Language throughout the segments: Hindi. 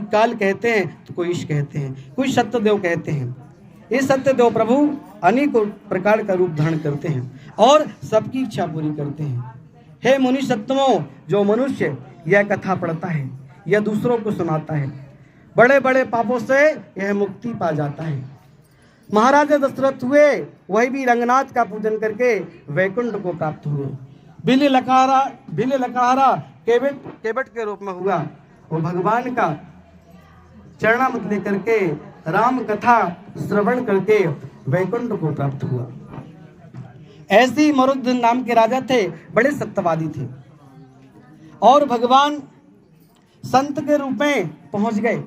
काल कहते हैं तो कोई ईश कहते हैं, कोई सत्यदेव कहते हैं। ये सत्यदेव प्रभु अनेकों प्रकार का रूप धारण करते हैं और सबकी इच्छा पूरी करते हैं। हे मुनि सत्तमों, जो मनुष्य यह कथा पढ़ता है या दूसरों को सुनाता है, बड़े बड़े पापों से यह मुक्ति पा जाता है। महाराजा दशरथ हुए, वही भी रंगनाथ का पूजन करके वैकुंठ को प्राप्त हुए। बिल्ली लकड़हारा केवट के रूप में हुआ, वो भगवान का चरणामृत लेकर के राम कथा श्रवण करके वैकुंठ को प्राप्त हुआ। ऐसे ही मरुद नाम के राजा थे, बड़े सत्यवादी थे और भगवान संत के रूप में पहुंच गए।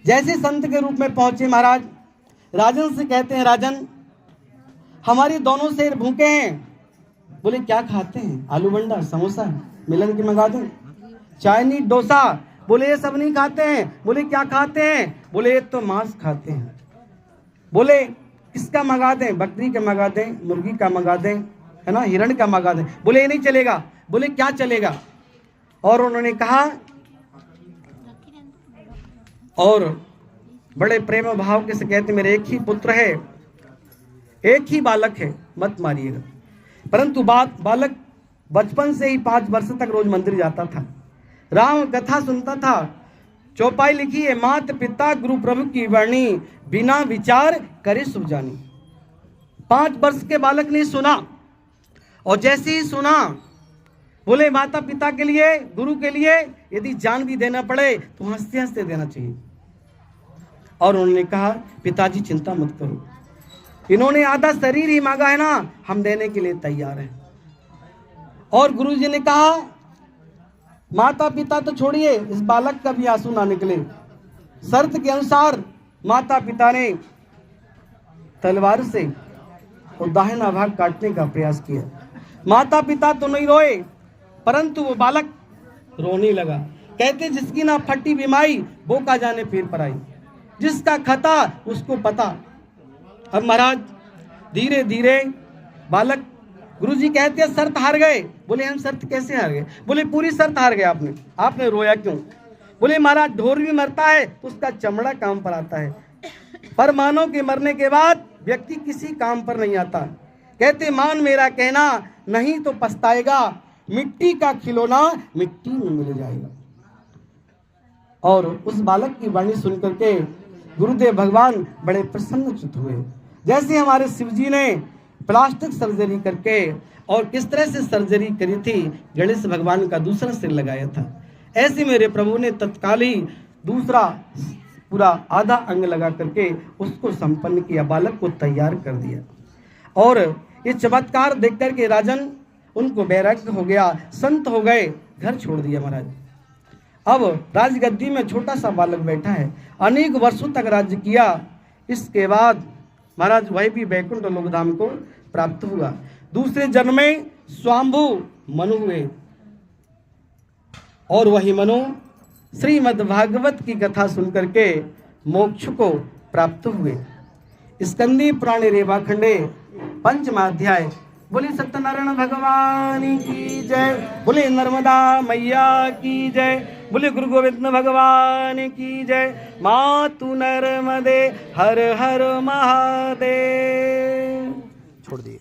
जैसे संत के रूप में पहुंचे, महाराज राजन से कहते हैं, राजन हमारी दोनों शेर भूखे हैं। बोले क्या खाते हैं? आलू बंडा, समोसा, मिलन की मंगा दें, चाइनीज डोसा। बोले ये सब नहीं खाते हैं। बोले क्या खाते हैं? बोले ये तो मांस खाते हैं। बोले किसका मंगा दें? बकरी का मंगा दें, मुर्गी का मंगा दें, है ना, हिरण का मंगा दें। बोले ये नहीं चलेगा। बोले क्या चलेगा? और उन्होंने कहा, और बड़े प्रेम भाव के से कहते, मेरे एक ही पुत्र है, एक ही बालक है, मत मारिएगा। परंतु बालक बचपन से ही 5 वर्ष तक रोज मंदिर जाता था, राम कथा सुनता था। चौपाई लिखी है, मात पिता गुरु प्रभु की वाणी, बिना विचार करे शुभ जानी। 5 वर्ष के बालक ने सुना, और जैसे ही सुना, बोले माता पिता के लिए, गुरु के लिए यदि जान भी देना पड़े तो हंसते हंसते देना चाहिए। और उन्होंने कहा, पिताजी चिंता मत करो, इन्होंने आधा शरीर ही मांगा है ना, हम देने के लिए तैयार हैं। और गुरुजी ने कहा, माता पिता तो छोड़िए, इस बालक का भी आंसू ना निकले। शर्त के अनुसार माता पिता ने तलवार से वो दाहिना भाग काटने का प्रयास किया। माता पिता तो नहीं रोए, परंतु वो बालक रोने लगा। कहते, जिसकी ना फटी बीमाई, वो का जाने फिर पर आई, जिसका खता उसको पता। अब महाराज धीरे धीरे बालक, गुरुजी कहते हैं शर्त हार गए। बोले हम शर्त कैसे हार गए? बोले पूरी शर्त हार गए आपने रोया क्यों? बोले महाराज ढोर भी मरता है तो उसका चमड़ा काम पर आता है, पर मानव के मरने के बाद व्यक्ति किसी काम पर नहीं आता। कहते मान मेरा कहना, नहीं तो पछताएगा, मिट्टी का खिलौना मिट्टी में मिल जाएगा। और उस बालक की वाणी सुन करके गुरुदेव भगवान बड़े प्रसन्नचित्त हुए। जैसे हमारे शिव जी ने प्लास्टिक सर्जरी करके, और किस तरह से सर्जरी करी थी, गणेश भगवान का दूसरा सिर लगाया था, ऐसे मेरे प्रभु ने तत्काल ही दूसरा पूरा आधा अंग लगा करके उसको संपन्न किया, बालक को तैयार कर दिया। और ये चमत्कार देख करके राजन उनको वैराग्य हो गया, संत हो गए, घर छोड़ दिया महाराज। अब राजगद्दी में छोटा सा बालक बैठा है, अनेक वर्षों तक राज्य किया। इसके बाद महाराज वही भी वैकुंठ लोकधाम को प्राप्त हुआ। दूसरे जन्म में स्वाम्भु मनु हुए, और वही मनु श्रीमद् भागवत की कथा सुन करके मोक्ष को प्राप्त हुए। स्कंदी पुराण रेवाखंडे 5वां अध्याय। बोले सत्यनारायण भगवान की जय, बोले नर्मदा मैया की जय, बोले गुरु गोविंद भगवान की जय। मातु नर्मदे हर हर महादेव। छोड़ दिए।